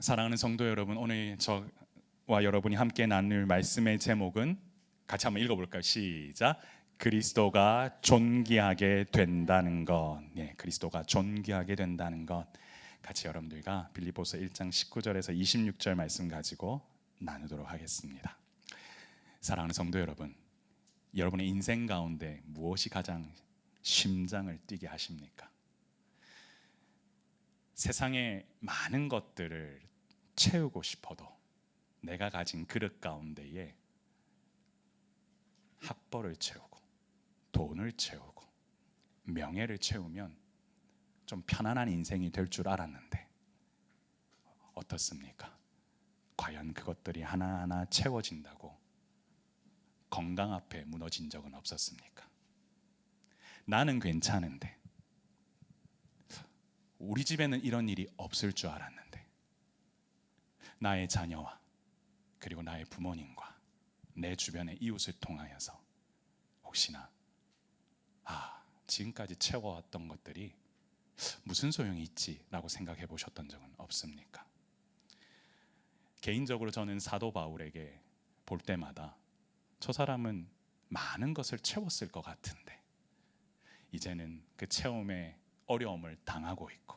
사랑하는 성도 여러분, 오늘 저와 여러분이 함께 나눌 말씀의 제목은 같이 한번 읽어볼까요? 시작. 그리스도가 존귀하게 된다는 것. 그리스도가 존귀하게 된다는 것. 같이 여러분들과 빌립보서 1장 19절에서 26절 말씀 가지고 나누도록 하겠습니다. 사랑하는 성도 여러분, 여러분의 인생 가운데 무엇이 가장 심장을 뛰게 하십니까? 세상의 많은 것들을 채우고 싶어도 내가 가진 그릇 가운데에 학벌을 채우고 돈을 채우고 명예를 채우면 좀 편안한 인생이 될 줄 알았는데 어떻습니까? 과연 그것들이 하나하나 채워진다고 건강 앞에 무너진 적은 없었습니까? 나는 괜찮은데, 우리 집에는 이런 일이 없을 줄 알았는데, 나의 자녀와 그리고 나의 부모님과 내 주변의 이웃을 통하여서 혹시나 지금까지 채워왔던 것들이 무슨 소용이 있지? 라고 생각해 보셨던 적은 없습니까? 개인적으로 저는 사도 바울에게 볼 때마다 저 사람은 많은 것을 채웠을 것 같은데 이제는 그 채움의 어려움을 당하고 있고,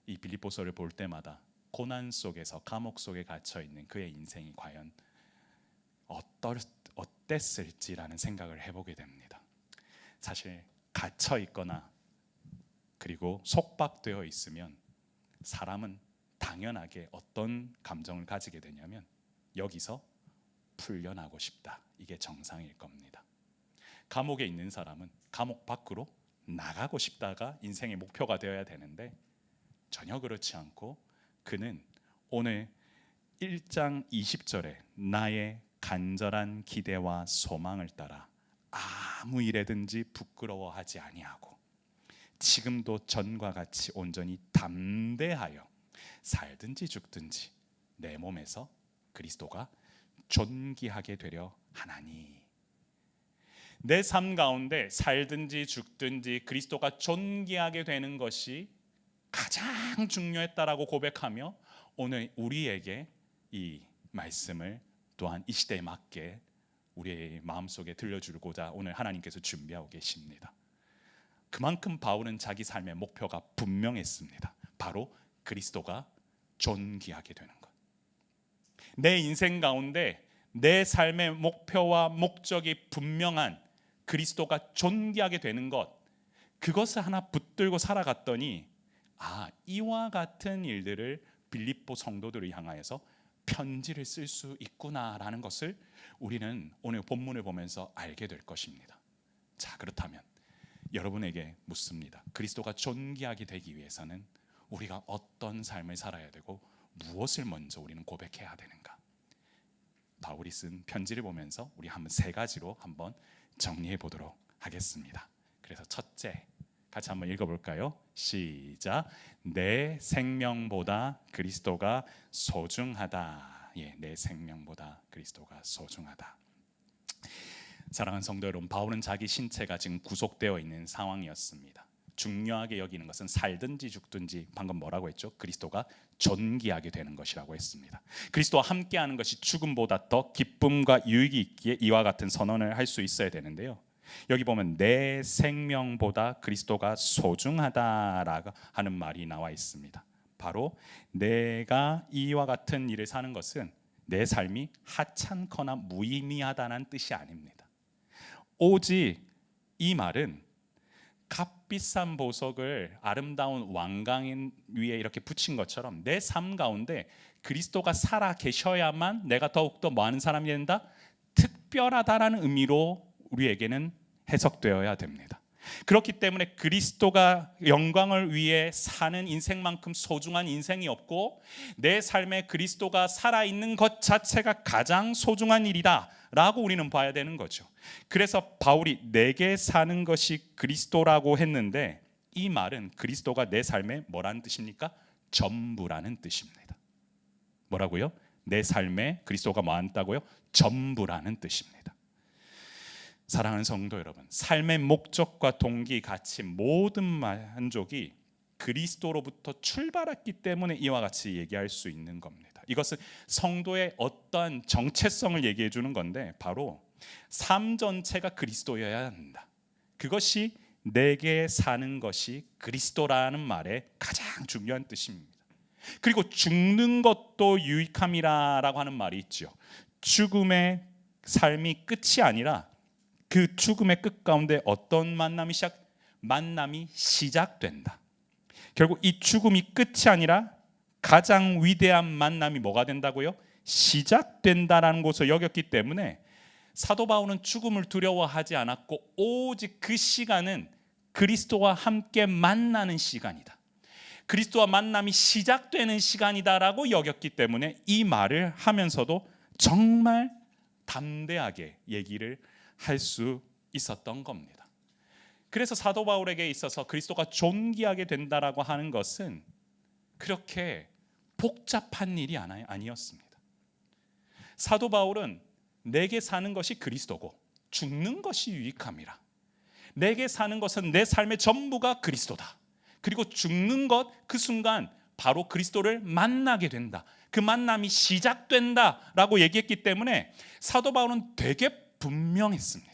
이 빌립보서를 볼 때마다 고난 속에서 감옥 속에 갇혀 있는 그의 인생이 과연 어땠을지라는 생각을 해보게 됩니다. 사실 갇혀 있거나 그리고 속박되어 있으면 사람은 당연하게 어떤 감정을 가지게 되냐면 여기서 풀려나고 싶다, 이게 정상일 겁니다. 감옥에 있는 사람은 감옥 밖으로 나가고 싶다가 인생의 목표가 되어야 되는데 전혀 그렇지 않고 그는 오늘 1장 20절에 나의 간절한 기대와 소망을 따라 아무 일에든지 부끄러워하지 아니하고 지금도 전과 같이 온전히 담대하여 살든지 죽든지 내 몸에서 그리스도가 존귀하게 되려 하나니. 내 삶 가운데 살든지 죽든지 그리스도가 존귀하게 되는 것이 가장 중요했다라고 고백하며 오늘 우리에게 이 말씀을 또한 이 시대에 맞게 우리의 마음속에 들려주고자 오늘 하나님께서 준비하고 계십니다. 그만큼 바울은 자기 삶의 목표가 분명했습니다. 바로 그리스도가 존귀하게 되는 것. 내 인생 가운데 내 삶의 목표와 목적이 분명한 그리스도가 존귀하게 되는 것, 그것을 하나 붙들고 살아갔더니 이와 같은 일들을 빌립보 성도들을 향하여서 편지를 쓸 수 있구나라는 것을 우리는 오늘 본문을 보면서 알게 될 것입니다. 자, 그렇다면 여러분에게 묻습니다. 그리스도가 존귀하게 되기 위해서는 우리가 어떤 삶을 살아야 되고 무엇을 먼저 우리는 고백해야 되는가? 바울이 쓴 편지를 보면서 우리 한번 세 가지로 한번 정리해 보도록 하겠습니다. 그래서 첫째, 같이 한번 읽어볼까요? 시작. 내 생명보다 그리스도가 소중하다. 내 생명보다 그리스도가 소중하다. 사랑하는 성도 여러분, 바울은 자기 신체가 지금 구속되어 있는 상황이었습니다. 중요하게 여기는 것은 살든지 죽든지, 방금 뭐라고 했죠? 그리스도가 존귀하게 되는 것이라고 했습니다. 그리스도와 함께하는 것이 죽음보다 더 기쁨과 유익이 있기에 이와 같은 선언을 할 수 있어야 되는데요, 여기 보면 내 생명보다 그리스도가 소중하다라고 하는 말이 나와 있습니다. 바로 내가 이와 같은 일을 사는 것은 내 삶이 하찮거나 무의미하다는 뜻이 아닙니다. 오직 이 말은 값비싼 보석을 아름다운 왕관 위에 이렇게 붙인 것처럼 내 삶 가운데 그리스도가 살아 계셔야만 내가 더욱더 많은 사람이 된다, 특별하다라는 의미로 우리에게는 해석되어야 됩니다. 그렇기 때문에 그리스도가 영광을 위해 사는 인생만큼 소중한 인생이 없고 내 삶에 그리스도가 살아있는 것 자체가 가장 소중한 일이다 라고 우리는 봐야 되는 거죠. 그래서 바울이 내게 사는 것이 그리스도라고 했는데 이 말은 그리스도가 내 삶에 뭐라는 뜻입니까? 전부라는 뜻입니다. 뭐라고요? 내 삶에 그리스도가 많다고요? 전부라는 뜻입니다. 사랑하는 성도 여러분, 삶의 목적과 동기, 가치, 모든 만족이 그리스도로부터 출발했기 때문에 이와 같이 얘기할 수 있는 겁니다. 이것은 성도의 어떠한 정체성을 얘기해 주는 건데 바로 삶 전체가 그리스도여야 한다. 그것이 내게 사는 것이 그리스도라는 말의 가장 중요한 뜻입니다. 그리고 죽는 것도 유익함이라고 하는 말이 있죠. 죽음의 삶이 끝이 아니라 그 죽음의 끝 가운데 어떤 만남이 시작된다. 결국 이 죽음이 끝이 아니라 가장 위대한 만남이 뭐가 된다고요? 시작된다라는 것을 여겼기 때문에 사도 바울은 죽음을 두려워하지 않았고 오직 그 시간은 그리스도와 함께 만나는 시간이다. 그리스도와 만남이 시작되는 시간이다라고 여겼기 때문에 이 말을 하면서도 정말 담대하게 얘기를 할 수 있었던 겁니다. 그래서 사도 바울에게 있어서 그리스도가 존귀하게 된다라고 하는 것은 그렇게 복잡한 일이 아니었습니다. 사도 바울은 내게 사는 것이 그리스도고 죽는 것이 유익함이라. 내게 사는 것은 내 삶의 전부가 그리스도다. 그리고 죽는 것 그 순간 바로 그리스도를 만나게 된다. 그 만남이 시작된다라고 얘기했기 때문에 사도 바울은 되게 분명했습니다.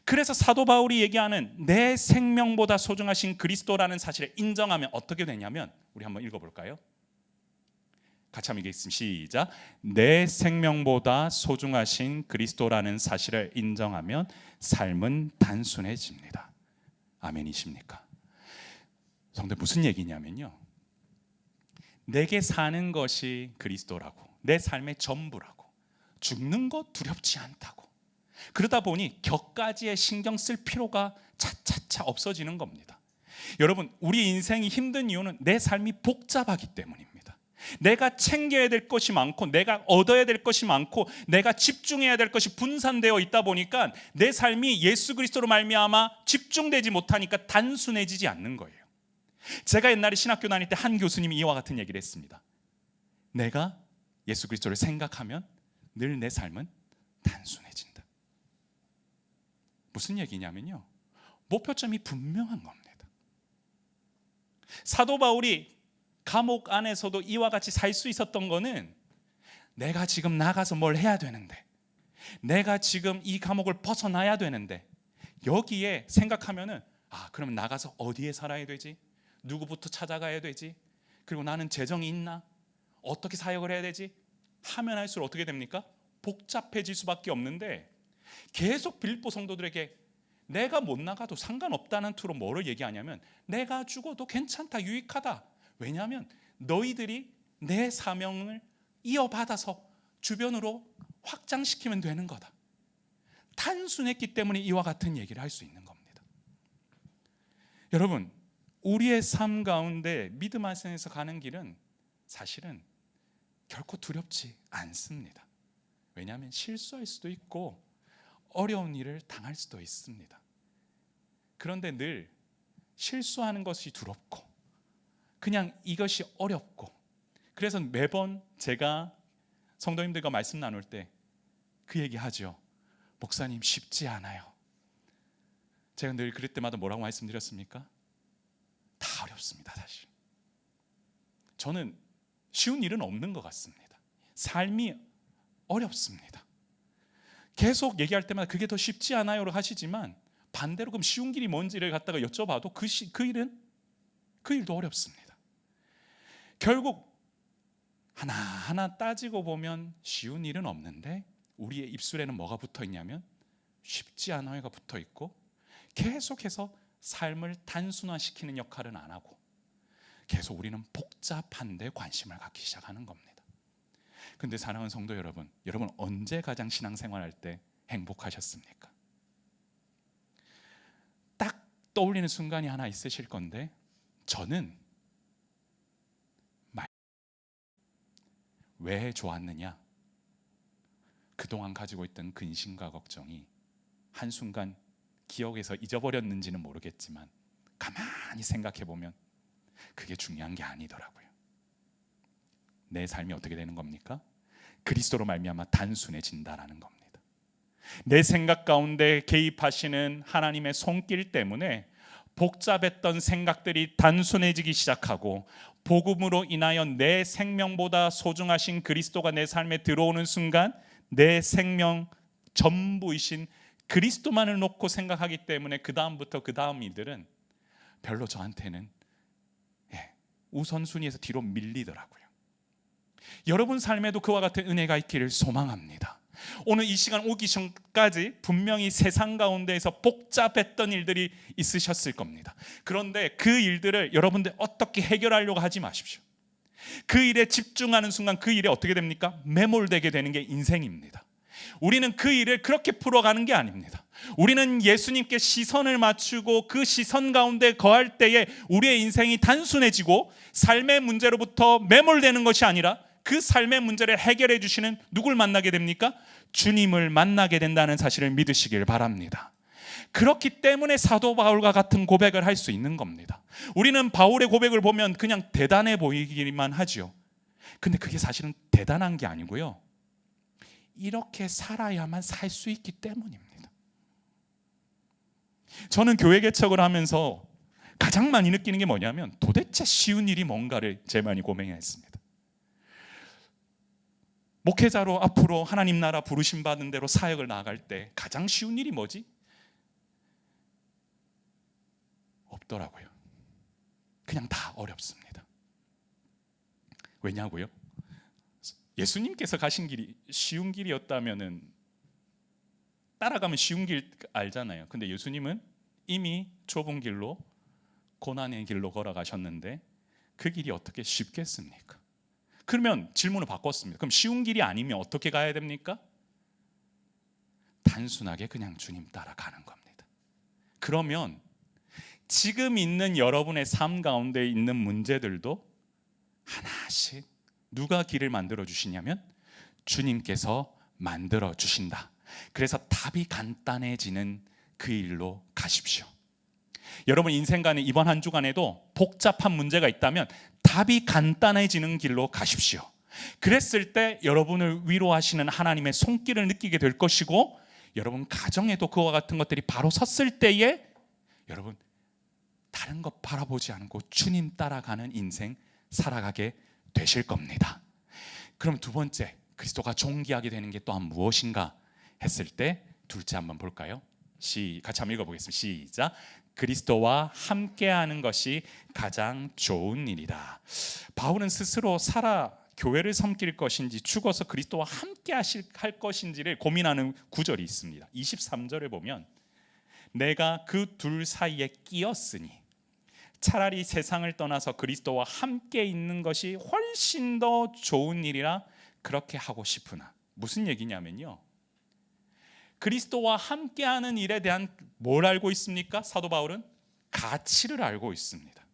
그래서 사도 바울이 얘기하는 내 생명보다 소중하신 그리스도라는 사실을 인정하면 어떻게 되냐면 우리 한번 읽어볼까요? 같이 한번 읽겠습니다. 시작. 내 생명보다 소중하신 그리스도라는 사실을 인정하면 삶은 단순해집니다. 아멘이십니까? 성도 무슨 얘기냐면요, 내게 사는 것이 그리스도라고, 내 삶의 전부라고, 죽는 것 두렵지 않다고, 그러다 보니 격까지에 신경 쓸 필요가 차차차 없어지는 겁니다. 여러분, 우리 인생이 힘든 이유는 내 삶이 복잡하기 때문입니다. 내가 챙겨야 될 것이 많고 내가 얻어야 될 것이 많고 내가 집중해야 될 것이 분산되어 있다 보니까 내 삶이 예수 그리스도로 말미암아 집중되지 못하니까 단순해지지 않는 거예요. 제가 옛날에 신학교 다닐 때 한 교수님이 이와 같은 얘기를 했습니다. 내가 예수 그리스도를 생각하면 늘 내 삶은 단순해진다. 무슨 얘기냐면요, 목표점이 분명한 겁니다. 사도 바울이 감옥 안에서도 이와 같이 살 수 있었던 거는 내가 지금 나가서 뭘 해야 되는데, 내가 지금 이 감옥을 벗어나야 되는데, 여기에 생각하면은 그러면 나가서 어디에 살아야 되지? 누구부터 찾아가야 되지? 그리고 나는 재정이 있나? 어떻게 사역을 해야 되지? 하면 할수록 어떻게 됩니까? 복잡해질 수밖에 없는데 계속 빌립보 성도들에게 내가 못 나가도 상관없다는 투로 뭐를 얘기하냐면 내가 죽어도 괜찮다, 유익하다. 왜냐하면 너희들이 내 사명을 이어받아서 주변으로 확장시키면 되는 거다. 단순했기 때문에 이와 같은 얘기를 할 수 있는 겁니다. 여러분, 우리의 삶 가운데 믿음 안에서 가는 길은 사실은 결코 두렵지 않습니다. 왜냐하면 실수할 수도 있고 어려운 일을 당할 수도 있습니다. 그런데 늘 실수하는 것이 두렵고 그냥 이것이 어렵고, 그래서 매번 제가 성도님들과 말씀 나눌 때 그 얘기하죠. 목사님, 쉽지 않아요. 제가 늘 그럴 때마다 뭐라고 말씀드렸습니까? 다 어렵습니다. 사실 저는 쉬운 일은 없는 것 같습니다. 삶이 어렵습니다. 계속 얘기할 때마다 그게 더 쉽지 않아요를 하시지만 반대로 그럼 쉬운 길이 뭔지를 갖다가 여쭤봐도 그 일도 어렵습니다. 결국 하나하나 따지고 보면 쉬운 일은 없는데 우리의 입술에는 뭐가 붙어 있냐면 쉽지 않아요가 붙어 있고, 계속해서 삶을 단순화시키는 역할은 안 하고 계속 우리는 복잡한 데 관심을 갖기 시작하는 겁니다. 근데 사랑하는 성도 여러분, 여러분 언제 가장 신앙생활할 때 행복하셨습니까? 딱 떠올리는 순간이 하나 있으실 건데, 저는 왜 좋았느냐? 그동안 가지고 있던 근심과 걱정이 한순간 기억에서 잊어버렸는지는 모르겠지만 가만히 생각해 보면 그게 중요한 게 아니더라고요. 내 삶이 어떻게 되는 겁니까? 그리스도로 말미암아 단순해진다라는 겁니다. 내 생각 가운데 개입하시는 하나님의 손길 때문에 복잡했던 생각들이 단순해지기 시작하고 복음으로 인하여 내 생명보다 소중하신 그리스도가 내 삶에 들어오는 순간 내 생명 전부이신 그리스도만을 놓고 생각하기 때문에 그 다음부터 그 다음 일들은 별로 저한테는 우선순위에서 뒤로 밀리더라고요. 여러분 삶에도 그와 같은 은혜가 있기를 소망합니다. 오늘 이 시간 오기 전까지 분명히 세상 가운데에서 복잡했던 일들이 있으셨을 겁니다. 그런데 그 일들을 여러분들 어떻게 해결하려고 하지 마십시오. 그 일에 집중하는 순간 그 일에 어떻게 됩니까? 매몰되게 되는 게 인생입니다. 우리는 그 일을 그렇게 풀어가는 게 아닙니다. 우리는 예수님께 시선을 맞추고 그 시선 가운데 거할 때에 우리의 인생이 단순해지고 삶의 문제로부터 매몰되는 것이 아니라 그 삶의 문제를 해결해 주시는 누굴 만나게 됩니까? 주님을 만나게 된다는 사실을 믿으시길 바랍니다. 그렇기 때문에 사도 바울과 같은 고백을 할 수 있는 겁니다. 우리는 바울의 고백을 보면 그냥 대단해 보이기만 하죠. 근데 그게 사실은 대단한 게 아니고요, 이렇게 살아야만 살 수 있기 때문입니다. 저는 교회 개척을 하면서 가장 많이 느끼는 게 뭐냐면 도대체 쉬운 일이 뭔가를 제일 많이 고민했습니다. 목회자로 앞으로 하나님 나라 부르심 받은 대로 사역을 나아갈 때 가장 쉬운 일이 뭐지? 없더라고요. 그냥 다 어렵습니다. 왜냐고요? 예수님께서 가신 길이 쉬운 길이었다면은 따라가면 쉬운 길 알잖아요. 근데 예수님은 이미 좁은 길로 고난의 길로 걸어가셨는데 그 길이 어떻게 쉽겠습니까? 그러면 질문을 바꿨습니다. 그럼 쉬운 길이 아니면 어떻게 가야 됩니까? 단순하게 그냥 주님 따라가는 겁니다. 그러면 지금 있는 여러분의 삶 가운데 있는 문제들도 하나씩 누가 길을 만들어 주시냐면 주님께서 만들어 주신다. 그래서 답이 간단해지는 그 일로 가십시오. 여러분 인생간에 이번 한 주간에도 복잡한 문제가 있다면 답이 간단해지는 길로 가십시오. 그랬을 때 여러분을 위로하시는 하나님의 손길을 느끼게 될 것이고, 여러분 가정에도 그와 같은 것들이 바로 섰을 때에 여러분 다른 것 바라보지 않고 주님 따라가는 인생 살아가게 되실 겁니다. 그럼 두 번째, 그리스도가 존귀하게 되는 게 또한 무엇인가 했을 때 둘째 한번 볼까요? 같이 한번 읽어보겠습니다. 시작. 그리스도와 함께하는 것이 가장 좋은 일이다. 바울은 스스로 교회를 섬길 것인지 죽어서 그리스도와 함께 할 것인지를 고민하는 구절이 있습니다. 23절을 보면 내가 그 둘 사이에 끼었으니 차라리 세상을 떠나서 그리스도와 함께 있는 것이 훨씬 더 좋은 일이라 그렇게 하고 싶으나. 무슨 얘기냐면요, 그리스도와 함께하는 일에 대한 뭘 알고 있습니까? 사도 바울은 가치를 알고 있습니다.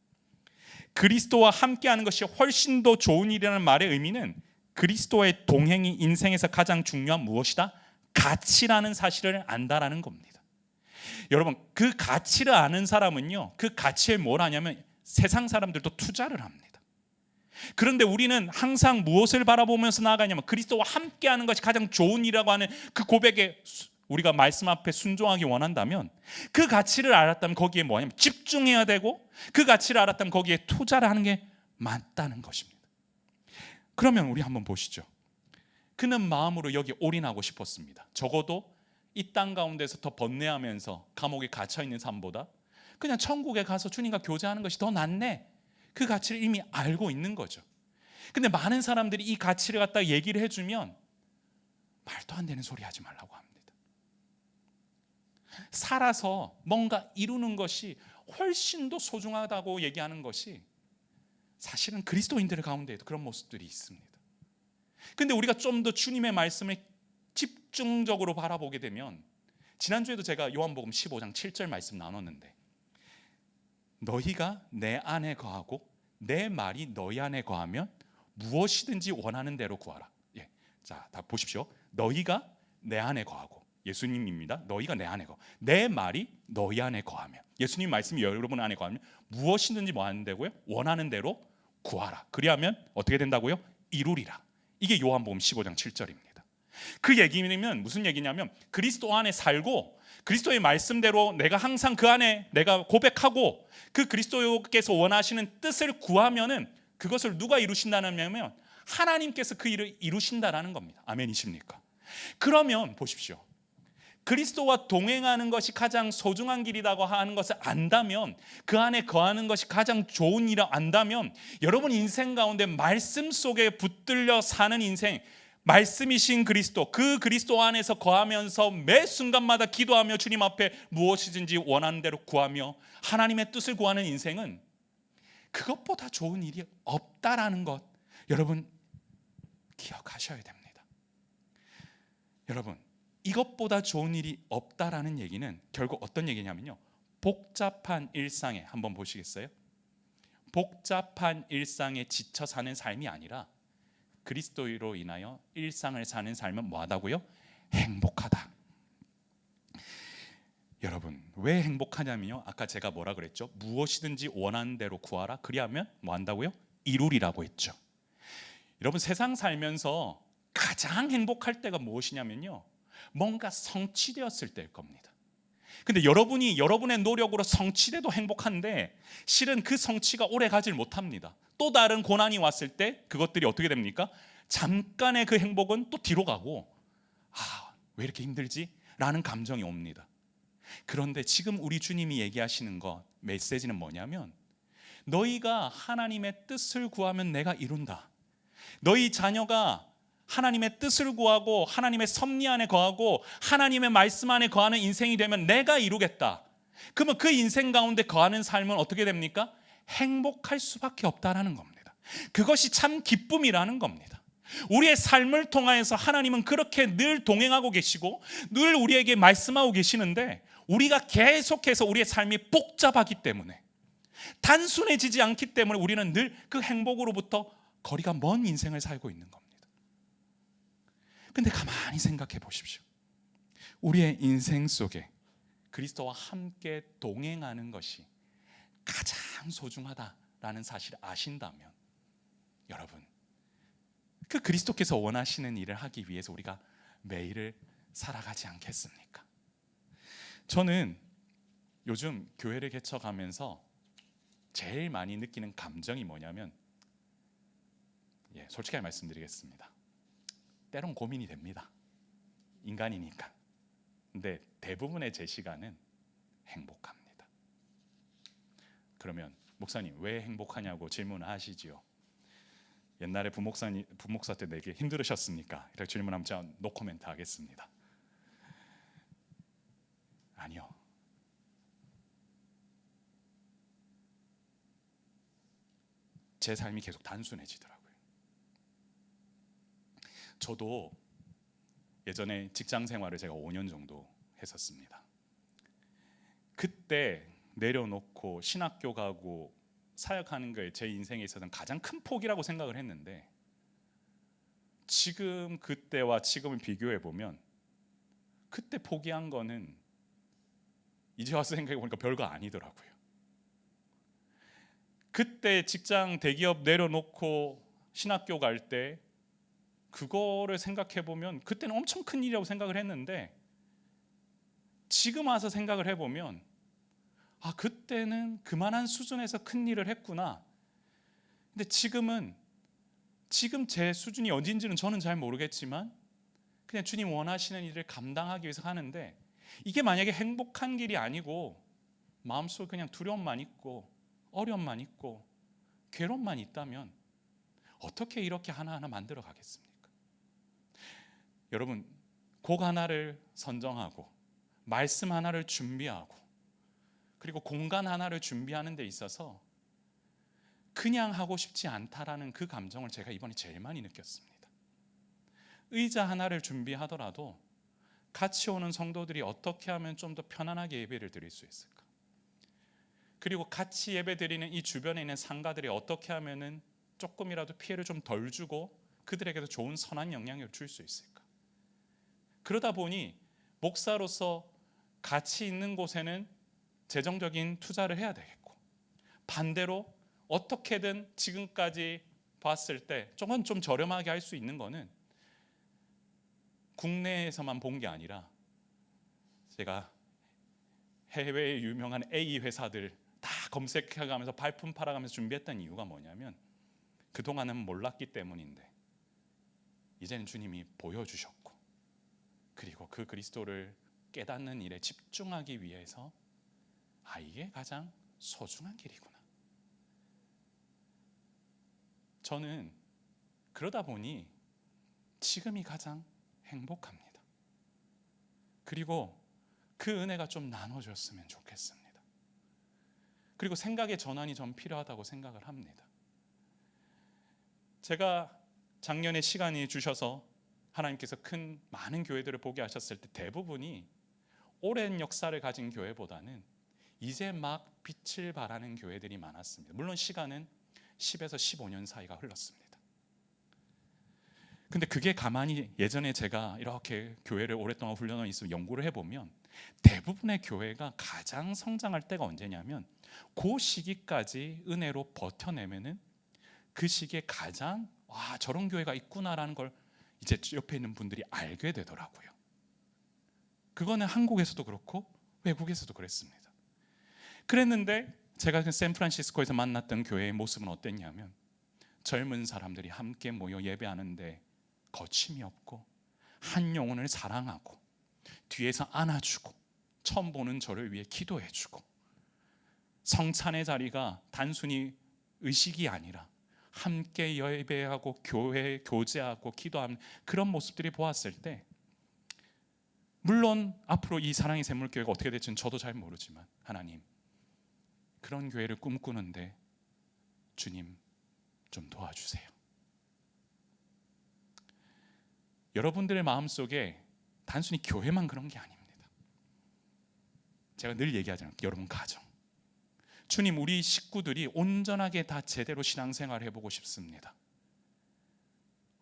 그리스도와 함께하는 것이 훨씬 더 좋은 일이라는 말의 의미는 그리스도의 동행이 인생에서 가장 중요한 무엇이다? 가치라는 사실을 안다라는 겁니다. 여러분 그 가치를 아는 사람은요, 그 가치에 뭘 하냐면 세상 사람들도 투자를 합니다. 그런데 우리는 항상 무엇을 바라보면서 나아가냐면 그리스도와 함께하는 것이 가장 좋은 일이라고 하는 그 고백에 우리가 말씀 앞에 순종하기 원한다면, 그 가치를 알았다면 거기에 뭐냐면 집중해야 되고, 그 가치를 알았다면 거기에 투자를 하는 게 맞다는 것입니다. 그러면 우리 한번 보시죠. 그는 마음으로 여기 올인하고 싶었습니다. 적어도 이 땅 가운데서 더 번뇌하면서 감옥에 갇혀있는 삶보다 그냥 천국에 가서 주님과 교제하는 것이 더 낫네, 그 가치를 이미 알고 있는 거죠. 근데 많은 사람들이 이 가치를 갖다 얘기를 해주면 말도 안 되는 소리 하지 말라고 합니다. 살아서 뭔가 이루는 것이 훨씬 더 소중하다고 얘기하는 것이 사실은 그리스도인들 가운데에도 그런 모습들이 있습니다. 근데 우리가 좀 더 주님의 말씀을 집중적으로 바라보게 되면, 지난주에도 제가 요한복음 15장 7절 말씀 나눴는데, 너희가 내 안에 거하고 내 말이 너희 안에 거하면 무엇이든지 원하는 대로 구하라. 자, 다 보십시오. 너희가 내 안에 거하고, 예수님입니다. 너희가 내 안에 내 말이 너희 안에 거하면, 예수님 말씀이 여러분 안에 거하면 무엇이든지 뭐 하는 데고요? 원하는 대로 구하라. 그리하면 어떻게 된다고요? 이루리라. 이게 요한복음 15장 7절입니다. 그 얘기는 무슨 얘기냐면 그리스도 안에 살고 그리스도의 말씀대로 내가 항상 그 안에 내가 고백하고 그 그리스도께서 원하시는 뜻을 구하면은 그것을 누가 이루신다냐면 하나님께서 그 일을 이루신다라는 겁니다. 아멘이십니까? 그러면 보십시오. 그리스도와 동행하는 것이 가장 소중한 길이라고 하는 것을 안다면, 그 안에 거하는 것이 가장 좋은 일이라고 안다면, 여러분 인생 가운데 말씀 속에 붙들려 사는 인생, 말씀이신 그리스도, 그 그리스도 안에서 거하면서 매 순간마다 기도하며 주님 앞에 무엇이든지 원하는 대로 구하며 하나님의 뜻을 구하는 인생은 그것보다 좋은 일이 없다라는 것, 여러분 기억하셔야 됩니다. 여러분, 이것보다 좋은 일이 없다라는 얘기는 결국 어떤 얘기냐면요, 복잡한 일상에, 한번 보시겠어요? 복잡한 일상에 지쳐 사는 삶이 아니라 그리스도로 인하여 일상을 사는 삶은 뭐하다고요? 행복하다. 여러분, 왜 행복하냐면요, 아까 제가 뭐라 그랬죠? 무엇이든지 원하는 대로 구하라. 그리하면 뭐 한다고요? 이루리라고 했죠. 여러분, 세상 살면서 가장 행복할 때가 무엇이냐면요, 뭔가 성취되었을 때일 겁니다. 근데 여러분이 여러분의 노력으로 성취돼도 행복한데 실은 그 성취가 오래 가질 못합니다. 또 다른 고난이 왔을 때 그것들이 어떻게 됩니까? 잠깐의 그 행복은 또 뒤로 가고, 왜 이렇게 힘들지? 라는 감정이 옵니다. 그런데 지금 우리 주님이 얘기하시는 것, 메시지는 뭐냐면, 너희가 하나님의 뜻을 구하면 내가 이룬다. 너희 자녀가 하나님의 뜻을 구하고 하나님의 섭리 안에 거하고 하나님의 말씀 안에 거하는 인생이 되면 내가 이루겠다. 그러면 그 인생 가운데 거하는 삶은 어떻게 됩니까? 행복할 수밖에 없다라는 겁니다. 그것이 참 기쁨이라는 겁니다. 우리의 삶을 통하여서 하나님은 그렇게 늘 동행하고 계시고 늘 우리에게 말씀하고 계시는데, 우리가 계속해서 우리의 삶이 복잡하기 때문에, 단순해지지 않기 때문에 우리는 늘 그 행복으로부터 거리가 먼 인생을 살고 있는 겁니다. 근데 가만히 생각해 보십시오. 우리의 인생 속에 그리스도와 함께 동행하는 것이 가장 소중하다라는 사실을 아신다면, 여러분, 그 그리스도께서 원하시는 일을 하기 위해서 우리가 매일을 살아가지 않겠습니까? 저는 요즘 교회를 개척하면서 제일 많이 느끼는 감정이 뭐냐면, 솔직하게 말씀드리겠습니다. 때론 고민이 됩니다. 인간이니까. 근데 대부분의 제 시간은 행복합니다. 그러면 목사님 왜 행복하냐고 질문을 하시지요. 옛날에 부목사 때 내게 힘들으셨습니까? 이렇게 질문하면 제가 노코멘트 하겠습니다. 아니요. 제 삶이 계속 단순해지더라고요. 저도 예전에 직장 생활을 제가 5년 정도 했었습니다. 그때 내려놓고 신학교 가고 사역하는 게 제 인생에 있어서는 가장 큰 폭이라고 생각을 했는데, 지금 그때와 지금을 비교해 보면 그때 포기한 거는 이제 와서 생각해 보니까 별거 아니더라고요. 그때 직장 대기업 내려놓고 신학교 갈 때 그거를 생각해 보면 그때는 엄청 큰 일이라고 생각을 했는데, 지금 와서 생각을 해보면 그때는 그만한 수준에서 큰 일을 했구나. 근데 지금 제 수준이 어딘지는 저는 잘 모르겠지만 그냥 주님 원하시는 일을 감당하기 위해서 하는데, 이게 만약에 행복한 길이 아니고 마음속에 그냥 두려움만 있고 어려움만 있고 괴로움만 있다면 어떻게 이렇게 하나하나 만들어 가겠습니까? 여러분, 곡 하나를 선정하고 말씀 하나를 준비하고 그리고 공간 하나를 준비하는 데 있어서 그냥 하고 싶지 않다라는 그 감정을 제가 이번에 제일 많이 느꼈습니다. 의자 하나를 준비하더라도 같이 오는 성도들이 어떻게 하면 좀 더 편안하게 예배를 드릴 수 있을까? 그리고 같이 예배 드리는 이 주변에 있는 상가들이 어떻게 하면은 조금이라도 피해를 좀 덜 주고 그들에게도 좋은 선한 영향을 줄 수 있을까? 그러다 보니 목사로서 가치 있는 곳에는 재정적인 투자를 해야 되겠고, 반대로 어떻게든 지금까지 봤을 때 조금 좀 저렴하게 할 수 있는 거는 국내에서만 본 게 아니라 제가 해외의 유명한 A 회사들 다 검색해가면서 발품 팔아가면서 준비했던 이유가 뭐냐면 그동안은 몰랐기 때문인데 이제는 주님이 보여주셨고, 그리고 그 그리스도를 깨닫는 일에 집중하기 위해서 이게 가장 소중한 길이구나. 저는 그러다 보니 지금이 가장 행복합니다. 그리고 그 은혜가 좀 나눠졌으면 좋겠습니다. 그리고 생각의 전환이 좀 필요하다고 생각을 합니다. 제가 작년에 시간이 주셔서 하나님께서 많은 교회들을 보게 하셨을 때 대부분이 오랜 역사를 가진 교회보다는 이제 막 빛을 발하는 교회들이 많았습니다. 물론 시간은 10에서 15년 사이가 흘렀습니다. 근데 그게 가만히 예전에 제가 이렇게 교회를 오랫동안 훈련을 있으면 연구를 해보면 대부분의 교회가 가장 성장할 때가 언제냐면 그 시기까지 은혜로 버텨내면은 그 시기에 가장 저런 교회가 있구나라는 걸 이제 옆에 있는 분들이 알게 되더라고요. 그거는 한국에서도 그렇고 외국에서도 그랬습니다. 그랬는데 제가 샌프란시스코에서 만났던 교회의 모습은 어땠냐면 젊은 사람들이 함께 모여 예배하는데 거침이 없고 한 영혼을 사랑하고 뒤에서 안아주고 처음 보는 저를 위해 기도해주고, 성찬의 자리가 단순히 의식이 아니라 함께 예배하고 교제하고 기도하는 그런 모습들이 보았을 때, 물론 앞으로 이 사랑의 샘물교회가 어떻게 될지는 저도 잘 모르지만 하나님, 그런 교회를 꿈꾸는데 주님 좀 도와주세요. 여러분들의 마음속에 단순히 교회만 그런 게 아닙니다. 제가 늘 얘기하잖아요. 여러분 가정, 주님, 우리 식구들이 온전하게 다 제대로 신앙생활을 해보고 싶습니다.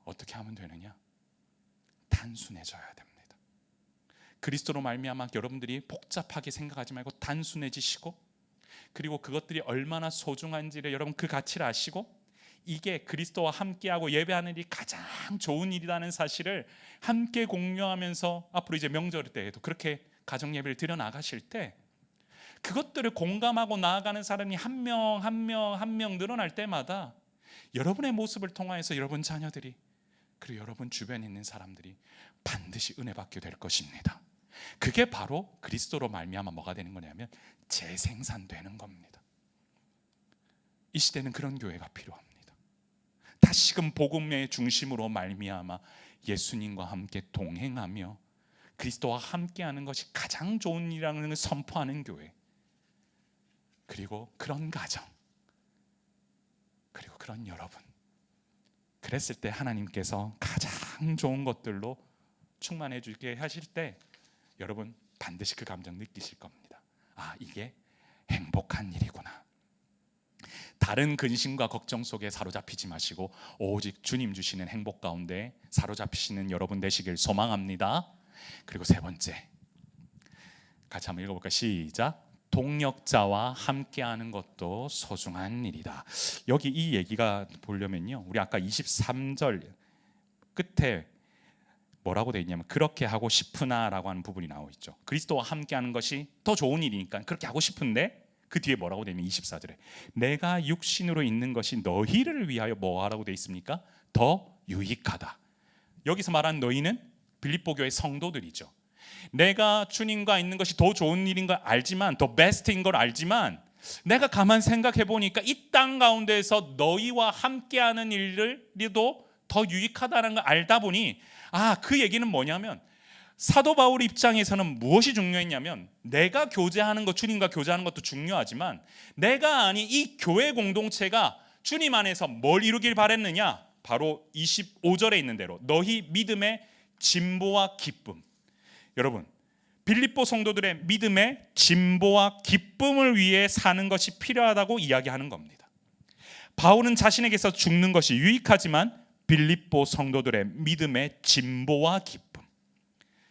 어떻게 하면 되느냐? 단순해져야 됩니다. 그리스도로 말미암아 여러분들이 복잡하게 생각하지 말고 단순해지시고, 그리고 그것들이 얼마나 소중한지를 여러분 그 가치를 아시고, 이게 그리스도와 함께하고 예배하는 일이 가장 좋은 일이라는 사실을 함께 공유하면서 앞으로 이제 명절 때에도 그렇게 가정 예배를 드려 나가실 때 그것들을 공감하고 나아가는 사람이 한 명 늘어날 때마다 여러분의 모습을 통하여서 여러분 자녀들이, 그리고 여러분 주변에 있는 사람들이 반드시 은혜 받게 될 것입니다. 그게 바로 그리스도로 말미암아 뭐가 되는 거냐면 재생산되는 겁니다. 이 시대는 그런 교회가 필요합니다. 다시금 복음의 중심으로 말미암아 예수님과 함께 동행하며 그리스도와 함께하는 것이 가장 좋은 일이라는 걸 선포하는 교회, 그리고 그런 가정, 그리고 그런 여러분, 그랬을 때 하나님께서 가장 좋은 것들로 충만해 주게 하실 때 여러분 반드시 그 감정 느끼실 겁니다. 이게 행복한 일이구나. 다른 근심과 걱정 속에 사로잡히지 마시고 오직 주님 주시는 행복 가운데 사로잡히시는 여러분 되시길 소망합니다. 그리고 세 번째, 같이 한번 읽어볼까요? 시작. 동역자와 함께하는 것도 소중한 일이다. 여기 이 얘기가 보려면요, 우리 아까 23절 끝에 뭐라고 되어 있냐면 그렇게 하고 싶으나라고 하는 부분이 나오고 있죠. 그리스도와 함께하는 것이 더 좋은 일이니까 그렇게 하고 싶은데 그 뒤에 뭐라고 되어 있냐면 24절에 내가 육신으로 있는 것이 너희를 위하여 뭐 하라고 되어 있습니까? 더 유익하다. 여기서 말하는 너희는 빌립보 교회 성도들이죠. 내가 주님과 있는 것이 더 좋은 일인 걸 알지만, 더 베스트인 걸 알지만, 내가 가만 생각해 보니까 이 땅 가운데에서 너희와 함께하는 일들도 더 유익하다는 걸 알다 보니 그 얘기는 뭐냐면 사도 바울 입장에서는 무엇이 중요했냐면 내가 교제하는 것, 주님과 교제하는 것도 중요하지만 내가 아닌 이 교회 공동체가 주님 안에서 뭘 이루길 바랬느냐? 바로 25절에 있는 대로 너희 믿음의 진보와 기쁨. 여러분, 빌립보 성도들의 믿음의 진보와 기쁨을 위해 사는 것이 필요하다고 이야기하는 겁니다. 바울은 자신에게서 죽는 것이 유익하지만 빌립보 성도들의 믿음의 진보와 기쁨,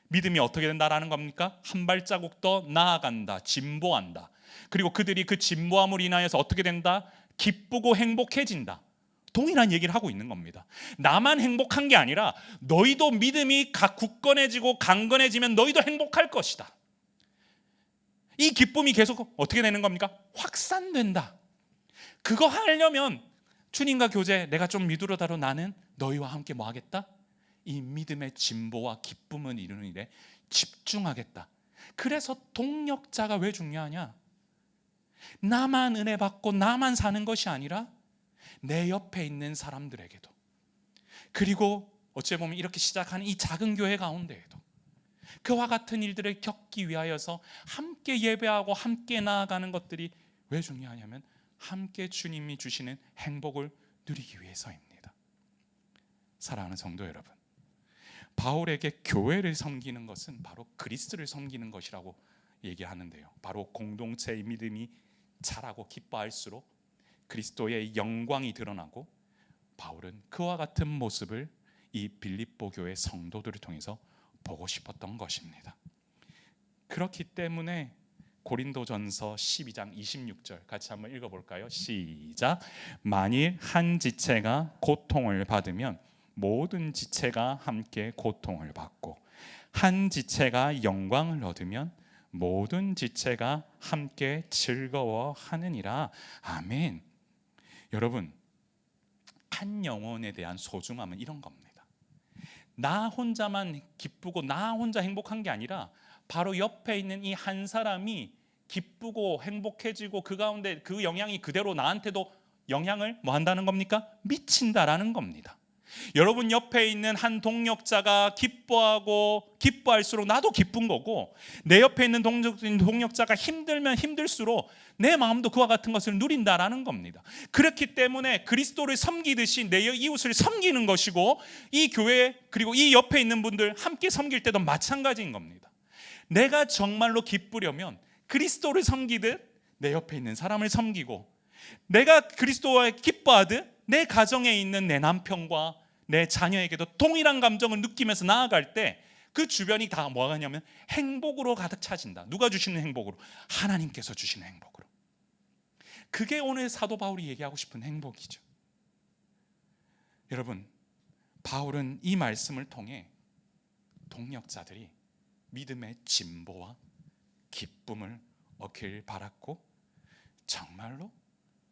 믿음이 어떻게 된다라는 겁니까? 한 발자국 더 나아간다, 진보한다. 그리고 그들이 그 진보함으로 인하여서 어떻게 된다? 기쁘고 행복해진다. 동일한 얘기를 하고 있는 겁니다. 나만 행복한 게 아니라 너희도 믿음이 굳건해지고 강건해지면 너희도 행복할 것이다. 이 기쁨이 계속 어떻게 되는 겁니까? 확산된다. 그거 하려면 주님과 교제, 내가 좀 믿으려다로 나는 너희와 함께 뭐 하겠다? 이 믿음의 진보와 기쁨을 이루는 일에 집중하겠다. 그래서 동력자가 왜 중요하냐? 나만 은혜 받고 나만 사는 것이 아니라 내 옆에 있는 사람들에게도, 그리고 어찌 보면 이렇게 시작하는 이 작은 교회 가운데에도 그와 같은 일들을 겪기 위하여서 함께 예배하고 함께 나아가는 것들이 왜 중요하냐면 함께 주님이 주시는 행복을 누리기 위해서입니다. 사랑하는 성도 여러분, 바울에게 교회를 섬기는 것은 바로 그리스도를 섬기는 것이라고 얘기하는데요, 바로 공동체의 믿음이 자라고 기뻐할수록 그리스도의 영광이 드러나고 바울은 그와 같은 모습을 이 빌립보 교회 성도들을 통해서 보고 싶었던 것입니다. 그렇기 때문에 고린도전서 12장 26절 같이 한번 읽어볼까요? 시작. 만일 한 지체가 고통을 받으면 모든 지체가 함께 고통을 받고, 한 지체가 영광을 얻으면 모든 지체가 함께 즐거워하느니라. 아멘. 여러분, 한 영혼에 대한 소중함은 이런 겁니다. 나 혼자만 기쁘고 나 혼자 행복한 게 아니라 바로 옆에 있는 이 한 사람이 기쁘고 행복해지고 그 가운데 그 영향이 그대로 나한테도 영향을 뭐 한다는 겁니까? 미친다라는 겁니다. 여러분 옆에 있는 한 동력자가 기뻐하고 기뻐할수록 나도 기쁜 거고, 내 옆에 있는 동력자가 힘들면 힘들수록 내 마음도 그와 같은 것을 누린다라는 겁니다. 그렇기 때문에 그리스도를 섬기듯이 내 이웃을 섬기는 것이고, 이 교회 그리고 이 옆에 있는 분들 함께 섬길 때도 마찬가지인 겁니다. 내가 정말로 기쁘려면 그리스도를 섬기듯 내 옆에 있는 사람을 섬기고, 내가 그리스도와 기뻐하듯 내 가정에 있는 내 남편과 내 자녀에게도 동일한 감정을 느끼면서 나아갈 때 그 주변이 다 뭐가 하냐면 행복으로 가득 차진다. 누가 주시는 행복으로? 하나님께서 주시는 행복으로. 그게 오늘 사도 바울이 얘기하고 싶은 행복이죠. 여러분, 바울은 이 말씀을 통해 동력자들이 믿음의 진보와 기쁨을 얻길 바랐고, 정말로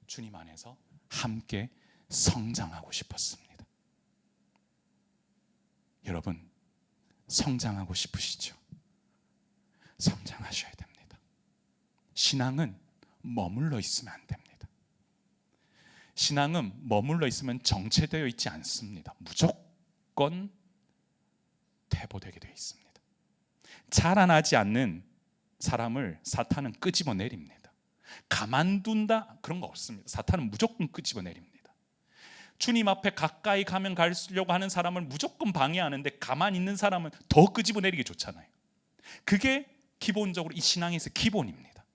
주님 안에서 함께 성장하고 싶었습니다. 여러분, 성장하고 싶으시죠? 성장하셔야 됩니다. 신앙은 머물러 있으면 안 됩니다. 신앙은 머물러 있으면 정체되어 있지 않습니다. 무조건 퇴보되게 되어 있습니다. 자라나지 않는 사람을 사탄은 끄집어 내립니다. 가만둔다 그런 거 없습니다. 사탄은 무조건 끄집어 내립니다. 주님 앞에 가까이 가면 가려고 하는 사람을 무조건 방해하는데 가만히 있는 사람은 더 끄집어 내리기 좋잖아요. 그게 기본적으로 이 신앙에서 기본입니다.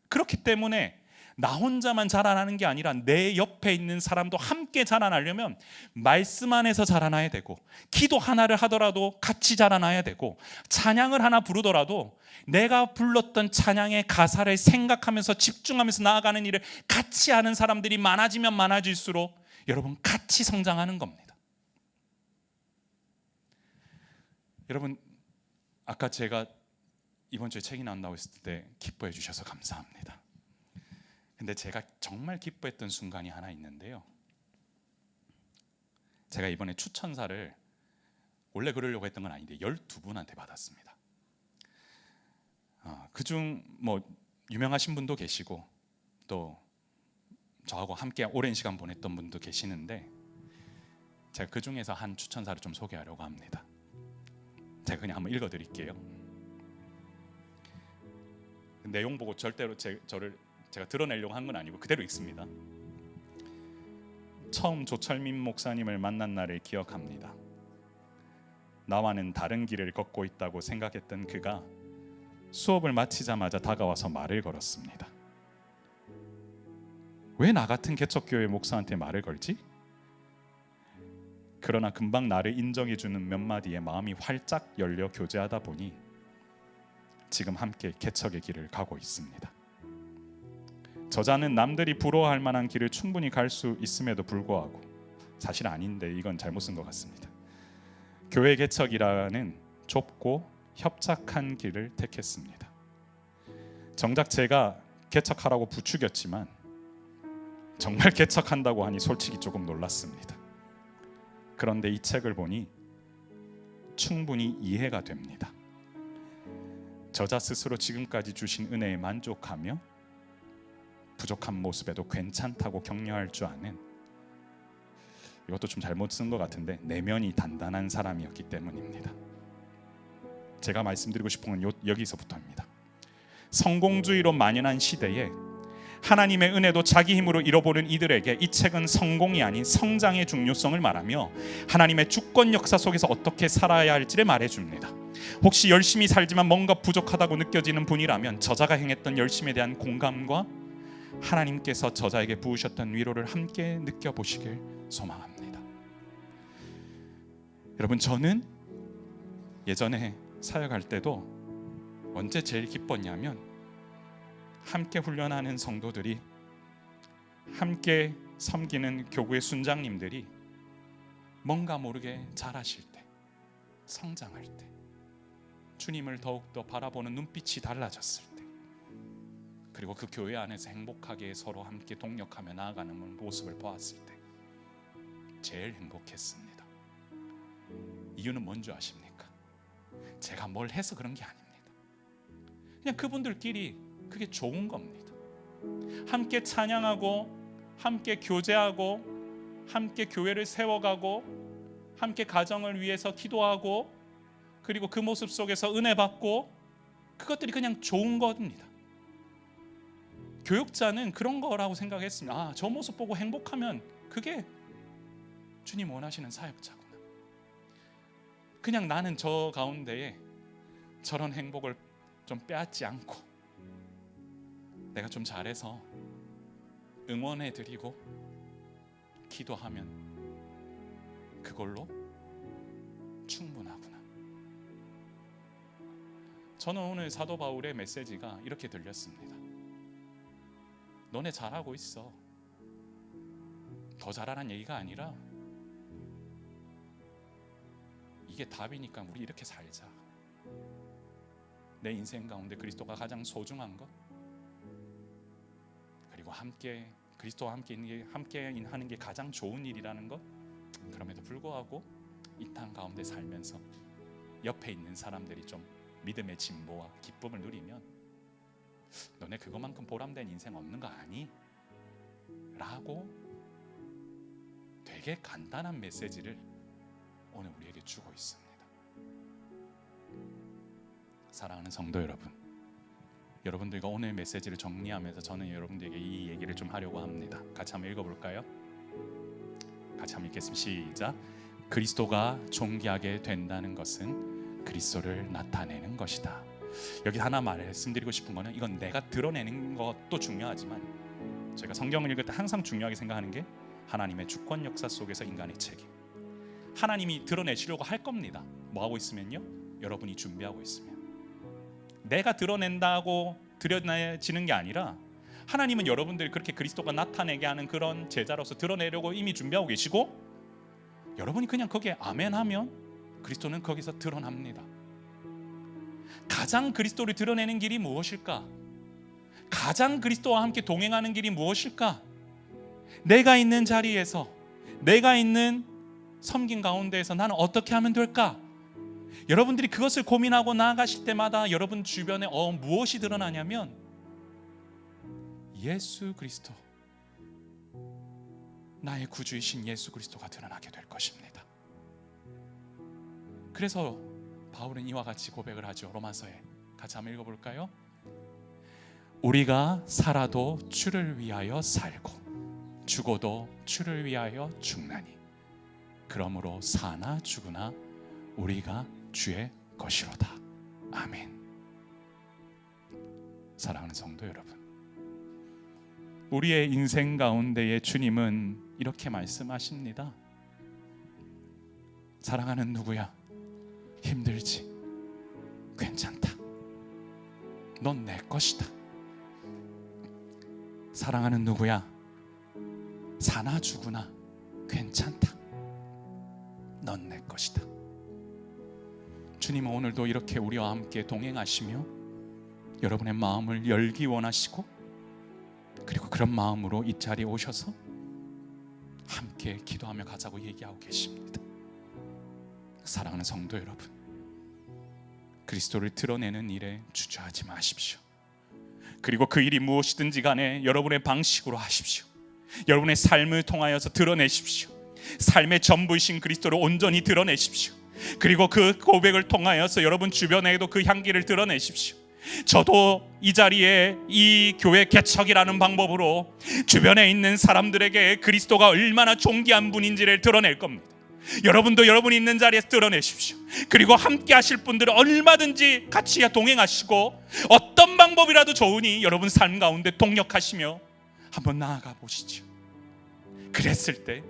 그렇기 때문에 나 혼자만 자라나는 게 아니라 내 옆에 있는 사람도 함께 자라나려면 말씀 안에서 자라나야 되고, 기도 하나를 하더라도 같이 자라나야 되고, 찬양을 하나 부르더라도 내가 불렀던 찬양의 가사를 생각하면서 집중하면서 나아가는 일을 같이 하는 사람들이 많아지면 많아질수록 여러분 같이 성장하는 겁니다. 여러분, 아까 제가 이번 주에 책이 나온다고 했을 때 기뻐해 주셔서 감사합니다. 근데 제가 정말 기뻐했던 순간이 하나 있는데요, 제가 이번에 추천사를 원래 그러려고 했던 건 아닌데 12분한테 받았습니다. 그중 뭐 유명하신 분도 계시고 또 저하고 함께 오랜 시간 보냈던 분도 계시는데, 제가 그 중에서 한 추천사를 좀 소개하려고 합니다. 제가 그냥 한번 읽어드릴게요. 내용 보고 절대로 제가 드러내려고 한 건 아니고 그대로 읽습니다. 처음 조철민 목사님을 만난 날을 기억합니다. 나와는 다른 길을 걷고 있다고 생각했던 그가 수업을 마치자마자 다가와서 말을 걸었습니다. 왜 나 같은 개척교회 목사한테 말을 걸지? 그러나 금방 나를 인정해주는 몇 마디에 마음이 활짝 열려 교제하다 보니 지금 함께 개척의 길을 가고 있습니다. 저자는 남들이 부러워할 만한 길을 충분히 갈 수 있음에도 불구하고, 사실 아닌데 이건 잘못 쓴 것 같습니다. 교회 개척이라는 좁고 협착한 길을 택했습니다. 정작 제가 개척하라고 부추겼지만 정말 개척한다고 하니 솔직히 조금 놀랐습니다. 그런데 이 책을 보니 충분히 이해가 됩니다. 저자 스스로 지금까지 주신 은혜에 만족하며 부족한 모습에도 괜찮다고 격려할 줄 아는, 이것도 좀 잘못 쓴 것 같은데 내면이 단단한 사람이었기 때문입니다. 제가 말씀드리고 싶은 건 여기서부터입니다. 성공주의로 만연한 시대에 하나님의 은혜도 자기 힘으로 잃어버린 이들에게 이 책은 성공이 아닌 성장의 중요성을 말하며 하나님의 주권 역사 속에서 어떻게 살아야 할지를 말해줍니다. 혹시 열심히 살지만 뭔가 부족하다고 느껴지는 분이라면 저자가 행했던 열심에 대한 공감과 하나님께서 저자에게 부으셨던 위로를 함께 느껴보시길 소망합니다. 여러분, 저는 예전에 사역할 때도 언제 제일 기뻤냐면 함께 훈련하는 성도들이, 함께 섬기는 교구의 순장님들이 뭔가 모르게 자라실 때, 성장할 때, 주님을 더욱더 바라보는 눈빛이 달라졌을 때, 그리고 그 교회 안에서 행복하게 서로 함께 동력하며 나아가는 모습을 보았을 때 제일 행복했습니다. 이유는 뭔지 아십니까? 제가 뭘 해서 그런 게 아닙니다. 그냥 그분들끼리 그게 좋은 겁니다. 함께 찬양하고, 함께 교제하고, 함께 교회를 세워가고, 함께 가정을 위해서 기도하고, 그리고 그 모습 속에서 은혜 받고, 그것들이 그냥 좋은 겁니다. 교육자는 그런 거라고 생각했습니다. 아, 저 모습 보고 행복하면 그게 주님 원하시는 사역자구나. 그냥 나는 저 가운데에 저런 행복을 좀 빼앗지 않고 내가 좀 잘해서 응원해드리고 기도하면 그걸로 충분하구나. 저는 오늘 사도 바울의 메시지가 이렇게 들렸습니다. 너네 잘하고 있어. 더 잘하라는 얘기가 아니라 이게 답이니까 우리 이렇게 살자. 내 인생 가운데 그리스도가 가장 소중한 것, 그리고 함께 그리스도와 함께 있는 게, 함께 하는 게 가장 좋은 일이라는 것. 그럼에도 불구하고 이 땅 가운데 살면서 옆에 있는 사람들이 좀 믿음의 진보와 기쁨을 누리면 너네 그것만큼 보람된 인생 없는 거 아니? 라고 되게 간단한 메시지를 오늘 우리에게 주고 있습니다. 사랑하는 성도 여러분, 여러분들과 오늘 메시지를 정리하면서 저는 여러분들에게 이 얘기를 좀 하려고 합니다. 같이 한번 읽어볼까요? 같이 한번 읽겠습니다. 시작. 그리스도가 존귀하게 된다는 것은 그리스도를 나타내는 것이다. 여기 하나 말씀드리고 싶은 거는, 이건 내가 드러내는 것도 중요하지만 제가 성경을 읽을 때 항상 중요하게 생각하는 게 하나님의 주권 역사 속에서 인간의 책임. 하나님이 드러내시려고 할 겁니다. 뭐 하고 있으면요? 여러분이 준비하고 있으면. 내가 드러낸다고 드러내지는 게 아니라 하나님은 여러분들이 그렇게 그리스도가 나타내게 하는 그런 제자로서 드러내려고 이미 준비하고 계시고, 여러분이 그냥 거기에 아멘하면 그리스도는 거기서 드러납니다. 가장 그리스도를 드러내는 길이 무엇일까? 가장 그리스도와 함께 동행하는 길이 무엇일까? 내가 있는 자리에서, 내가 있는 섬긴 가운데에서 나는 어떻게 하면 될까? 여러분들이 그것을 고민하고 나아가실 때마다 여러분 주변에 무엇이 드러나냐면 예수 그리스도, 나의 구주이신 예수 그리스도가 드러나게 될 것입니다. 그래서 바울은 이와 같이 고백을 하죠. 로마서에 같이 한번 읽어볼까요? 우리가 살아도 주를 위하여 살고 죽어도 주를 위하여 죽나니 그러므로 사나 죽으나 우리가 주의 것이로다. 아멘. 사랑하는 성도 여러분, 우리의 인생 가운데에 주님은 이렇게 말씀하십니다. 사랑하는 누구야? 힘들지? 괜찮다. 넌 내 것이다. 사랑하는 누구야? 사나 죽으나 괜찮다. 넌 내 것이다. 주님은 오늘도 이렇게 우리와 함께 동행하시며 여러분의 마음을 열기 원하시고, 그리고 그런 마음으로 이 자리에 오셔서 함께 기도하며 가자고 얘기하고 계십니다. 사랑하는 성도 여러분, 그리스도를 드러내는 일에 주저하지 마십시오. 그리고 그 일이 무엇이든지 간에 여러분의 방식으로 하십시오. 여러분의 삶을 통하여서 드러내십시오. 삶의 전부이신 그리스도를 온전히 드러내십시오. 그리고 그 고백을 통하여서 여러분 주변에도 그 향기를 드러내십시오. 저도 이 자리에 이 교회 개척이라는 방법으로 주변에 있는 사람들에게 그리스도가 얼마나 존귀한 분인지를 드러낼 겁니다. 여러분도 여러분이 있는 자리에서 드러내십시오. 그리고 함께 하실 분들은 얼마든지 같이 동행하시고, 어떤 방법이라도 좋으니 여러분 삶 가운데 동력하시며 한번 나아가 보시죠. 그랬을 때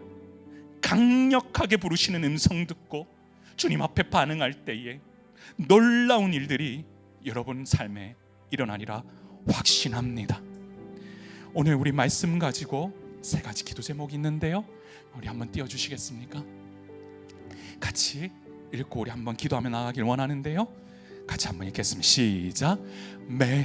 강력하게 부르시는 음성 듣고 주님 앞에 반응할 때에 놀라운 일들이 여러분 삶에 일어나리라 확신합니다. 오늘 우리 말씀 가지고 3가지 기도 제목이 있는데요, 우리 한번 띄워주시겠습니까? 같이 읽고 우리 한번 기도하며 나가길 원하는데요, 같이 한번 읽겠습니다. 시작.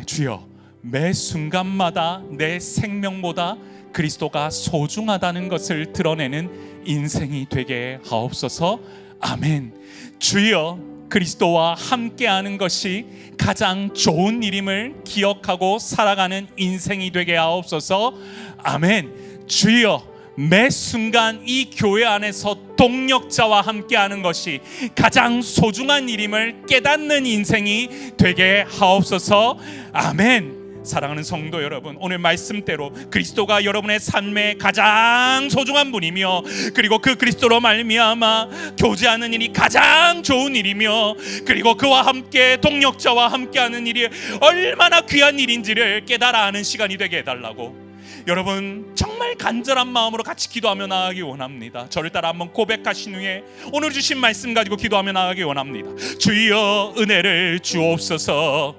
주여, 매 순간마다 내 생명보다 그리스도가 소중하다는 것을 드러내는 인생이 되게 하옵소서. 아멘. 주여, 그리스도와 함께하는 것이 가장 좋은 일임을 기억하고 살아가는 인생이 되게 하옵소서. 아멘. 주여, 매 순간 이 교회 안에서 동력자와 함께하는 것이 가장 소중한 일임을 깨닫는 인생이 되게 하옵소서. 아멘. 사랑하는 성도 여러분, 오늘 말씀대로 그리스도가 여러분의 삶의 가장 소중한 분이며, 그리고 그 그리스도로 말미암아 교제하는 일이 가장 좋은 일이며, 그리고 그와 함께 동력자와 함께하는 일이 얼마나 귀한 일인지를 깨달아 아는 시간이 되게 해달라고 여러분 정말 간절한 마음으로 같이 기도하며 나아가기 원합니다. 저를 따라 한번 고백하신 후에 오늘 주신 말씀 가지고 기도하며 나아가기 원합니다. 주여, 은혜를 주옵소서.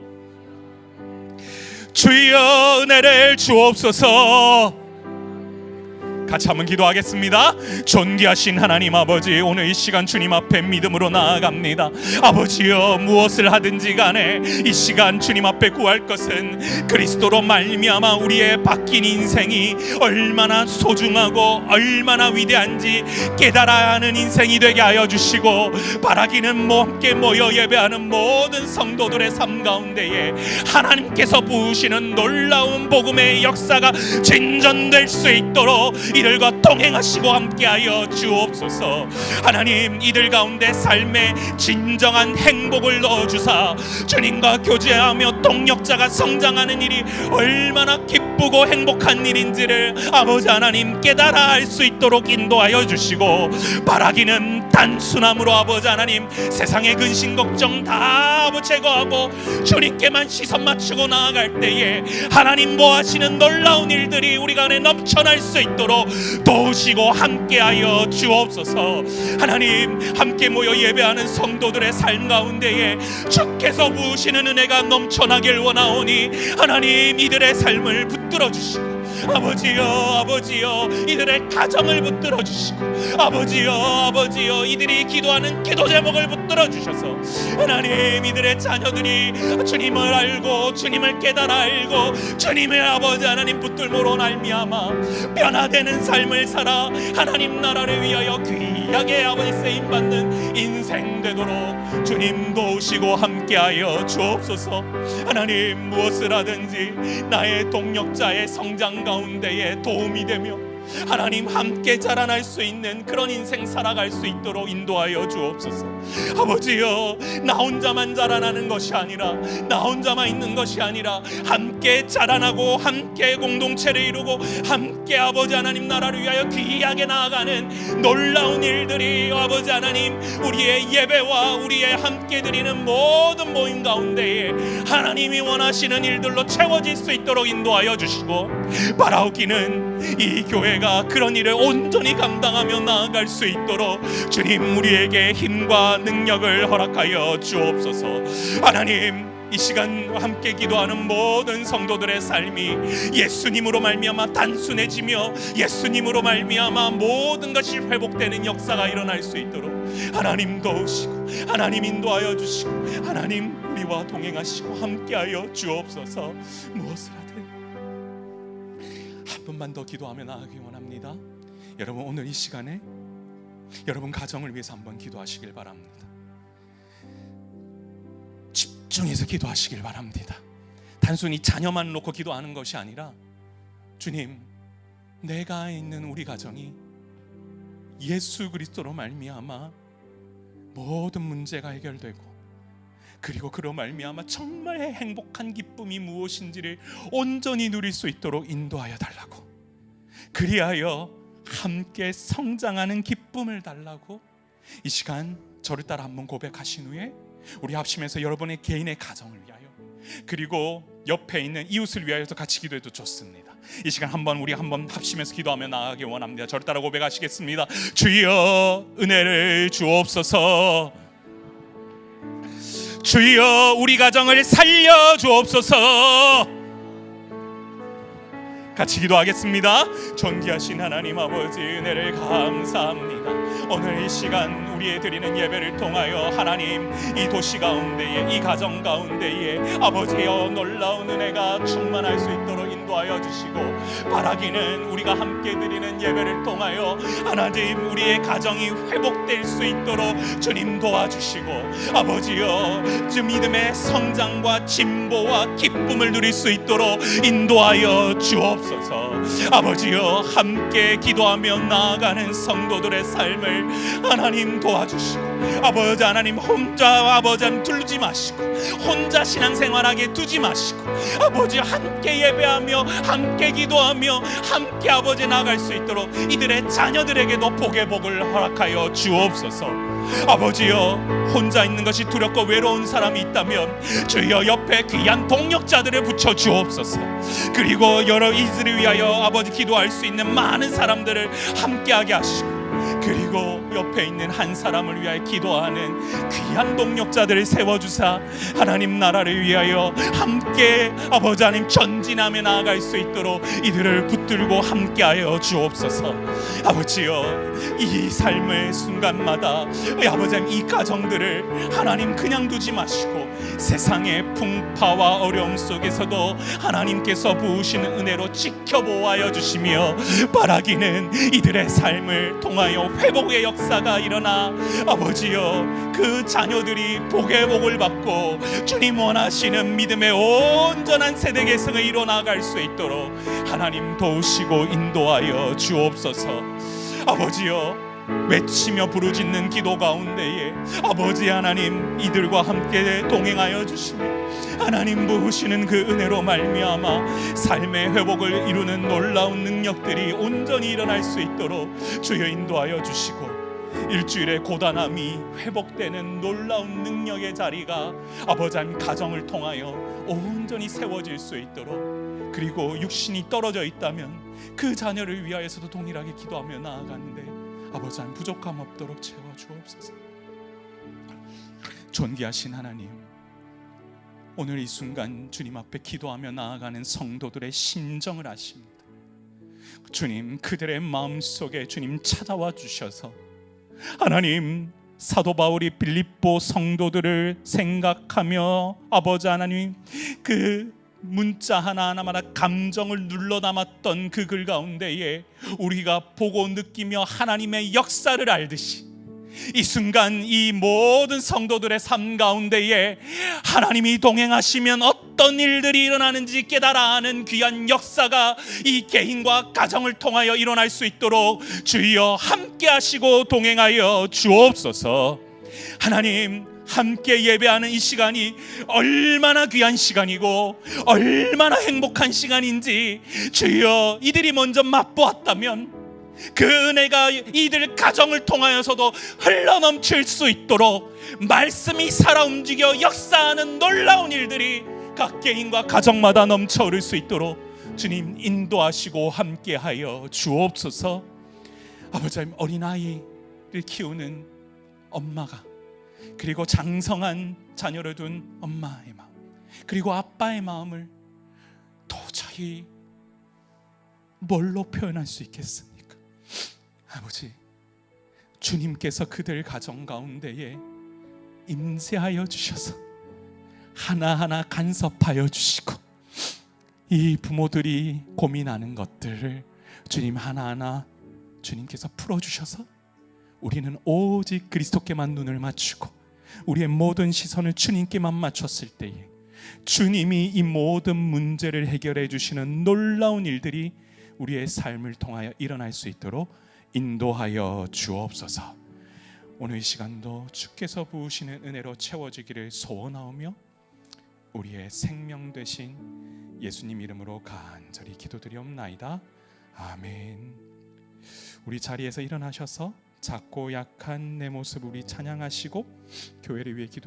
주여, 은혜를 주옵소서. 같이 한번 기도하겠습니다. 존귀하신 하나님 아버지, 오늘 이 시간 주님 앞에 믿음으로 나아갑니다. 아버지여, 무엇을 하든지 간에 이 시간 주님 앞에 구할 것은 그리스도로 말미암아 우리의 바뀐 인생이 얼마나 소중하고 얼마나 위대한지 깨달아야 하는 인생이 되게 하여 주시고, 바라기는 함께 모여 예배하는 모든 성도들의 삶 가운데에 하나님께서 부으시는 놀라운 복음의 역사가 진전될 수 있도록 이들과 동행하시고 함께하여 주옵소서. 하나님, 이들 가운데 삶에 진정한 행복을 넣어주사 주님과 교제하며 동력자가 성장하는 일이 얼마나 기쁘고 행복한 일인지를 아버지 하나님 깨달아 알 수 있도록 인도하여 주시고, 바라기는 단순함으로 아버지 하나님 세상의 근심 걱정 다 제거하고 주님께만 시선 맞추고 나아갈 때에 하나님 보하시는 놀라운 일들이 우리 안에 넘쳐날 수 있도록 도우시고 함께하여 주옵소서. 하나님, 함께 모여 예배하는 성도들의 삶 가운데에 주께서 부으시는 은혜가 넘쳐나길 원하오니 하나님, 이들의 삶을 붙들어 주시고, 아버지여 이들의 가정을 붙들어 주시고, 아버지여 이들이 기도하는 기도 제목을 붙들어 주셔서 하나님, 이들의 자녀들이 주님을 알고 주님을 깨달아 알고 주님의 아버지 하나님 붙들므로 말미암아 변화되는 삶을 살아 하나님 나라를 위하여 귀하게 아버지 쓰임받는 인생 되도록 주님 도우시고 함께하여 주옵소서. 하나님, 무엇을 하든지 나의 동력자의 성장 가운데에 도움이 되며 하나님 함께 자라날 수 있는 그런 인생 살아갈 수 있도록 인도하여 주옵소서. 아버지여, 나 혼자만 자라나는 것이 아니라, 나 혼자만 있는 것이 아니라 함께 자라나고 함께 공동체를 이루고 함께 아버지 하나님 나라를 위하여 귀하게 나아가는 놀라운 일들이 아버지 하나님 우리의 예배와 우리의 함께 드리는 모든 모임 가운데에 하나님이 원하시는 일들로 채워질 수 있도록 인도하여 주시고, 바라오기는 이 교회가 그런 일을 온전히 감당하며 나아갈 수 있도록 주님 우리에게 힘과 능력을 허락하여 주옵소서. 하나님, 이 시간 함께 기도하는 모든 성도들의 삶이 예수님으로 말미암아 단순해지며 예수님으로 말미암아 모든 것이 회복되는 역사가 일어날 수 있도록 하나님 도우시고 하나님 인도하여 주시고 하나님 우리와 동행하시고 함께하여 주옵소서. 무엇을 하든 한 번만 더 기도하며 나아가기 원합니다. 여러분, 오늘 이 시간에 여러분 가정을 위해서 한번 기도하시길 바랍니다. 집중해서 기도하시길 바랍니다. 단순히 자녀만 놓고 기도하는 것이 아니라 주님, 내가 있는 우리 가정이 예수 그리스도로 말미암아 모든 문제가 해결되고 그리고 그로 말미암아 정말 행복한 기쁨이 무엇인지를 온전히 누릴 수 있도록 인도하여 달라고, 그리하여 함께 성장하는 기쁨을 달라고 이 시간 저를 따라 한번 고백하신 후에 우리 합심해서 여러분의 개인의 가정을 위하여 그리고 옆에 있는 이웃을 위하여서 같이 기도해도 좋습니다. 이 시간 우리 한번 합심해서 기도하며 나아가기 원합니다. 저를 따라 고백하시겠습니다. 주여 은혜를 주옵소서. 주여 우리 가정을 살려 주옵소서. 같이 기도하겠습니다. 존귀하신 하나님 아버지, 은혜를 감사합니다. 오늘 이 시간 우리의 드리는 예배를 통하여 하나님, 이 도시 가운데에, 이 가정 가운데에 아버지여 놀라운 은혜가 충만할 수 있도록 인도하여 주시고, 바라기는 우리가 함께 드리는 예배를 통하여 하나님 우리의 가정이 회복될 수 있도록 주님 도와주시고, 아버지여 믿음의 성장과 진보와 기쁨을 누릴 수 있도록 인도하여 주옵소서. 아버지여 함께 기도하며 나아가는 성도들의 삶을 하나님 도와주시고, 아버지 하나님 혼자 아버지 두지 마시고 혼자 신앙생활하게 두지 마시고, 아버지 함께 예배하며 함께 기도하며 함께 아버지 나아갈 수 있도록 이들의 자녀들에게도 복의 복을 허락하여 주옵소서. 아버지여 혼자 있는 것이 두렵고 외로운 사람이 있다면 주여 옆에 귀한 동력자들을 붙여 주옵소서. 그리고 여러 이들을 위하여 아버지 기도할 수 있는 많은 사람들을 함께하게 하시고, 그리고 옆에 있는 한 사람을 위하여 기도하는 귀한 동력자들을 세워주사 하나님 나라를 위하여 함께 아버지 하나님 전진하며 나아갈 수 있도록 이들을 붙들고 함께하여 주옵소서. 아버지여 이 삶의 순간마다 아버지 하나님 이 가정들을 하나님 그냥 두지 마시고 세상의 풍파와 어려움 속에서도 하나님께서 부으시는 은혜로 지켜보아여 주시며, 바라기는 이들의 삶을 통하여 회복의 역사가 일어나 아버지여 그 자녀들이 복의 복을 받고 주님 원하시는 믿음의 온전한 세대 계승을 이뤄나갈 수 있도록 하나님 도우시고 인도하여 주옵소서. 아버지여 외치며 부르짖는 기도 가운데에 아버지 하나님 이들과 함께 동행하여 주시며 하나님 부으시는 그 은혜로 말미암아 삶의 회복을 이루는 놀라운 능력들이 온전히 일어날 수 있도록 주여 인도하여 주시고, 일주일의 고단함이 회복되는 놀라운 능력의 자리가 아버지 하나님 가정을 통하여 온전히 세워질 수 있도록, 그리고 육신이 떨어져 있다면 그 자녀를 위하여서도 동일하게 기도하며 나아가는데 아버지 하나님 부족함 없도록 채워주옵소서. 존귀하신 하나님, 오늘 이 순간 주님 앞에 기도하며 나아가는 성도들의 심정을 아십니다. 주님 그들의 마음속에 주님 찾아와 주셔서 하나님 사도 바울이 빌립보 성도들을 생각하며 아버지 하나님 그 문자 하나하나마다 감정을 눌러 담았던 그 글 가운데에 우리가 보고 느끼며 하나님의 역사를 알듯이 이 순간 이 모든 성도들의 삶 가운데에 하나님이 동행하시면 어떤 일들이 일어나는지 깨달아 아는 귀한 역사가 이 개인과 가정을 통하여 일어날 수 있도록 주여 함께 하시고 동행하여 주옵소서. 하나님 함께 예배하는 이 시간이 얼마나 귀한 시간이고 얼마나 행복한 시간인지 주여 이들이 먼저 맛보았다면 그 은혜가 이들 가정을 통하여서도 흘러넘칠 수 있도록 말씀이 살아 움직여 역사하는 놀라운 일들이 각 개인과 가정마다 넘쳐 흐를 수 있도록 주님 인도하시고 함께하여 주옵소서. 아버지 하나님, 어린아이를 키우는 엄마가 그리고 장성한 자녀를 둔 엄마의 마음, 그리고 아빠의 마음을 도저히 뭘로 표현할 수 있겠습니까? 아버지, 주님께서 그들 가정 가운데에 임재하여 주셔서 하나하나 간섭하여 주시고, 이 부모들이 고민하는 것들을 주님 하나하나 주님께서 풀어주셔서 우리는 오직 그리스도께만 눈을 맞추고 우리의 모든 시선을 주님께만 맞췄을 때에 주님이 이 모든 문제를 해결해 주시는 놀라운 일들이 우리의 삶을 통하여 일어날 수 있도록 인도하여 주옵소서. 오늘 이 시간도 주께서 부으시는 은혜로 채워지기를 소원하오며 우리의 생명 되신 예수님 이름으로 간절히 기도드리옵나이다. 아멘. 우리 자리에서 일어나셔서 작고 약한 내 모습 우리 찬양하시고 교회를 위해 기도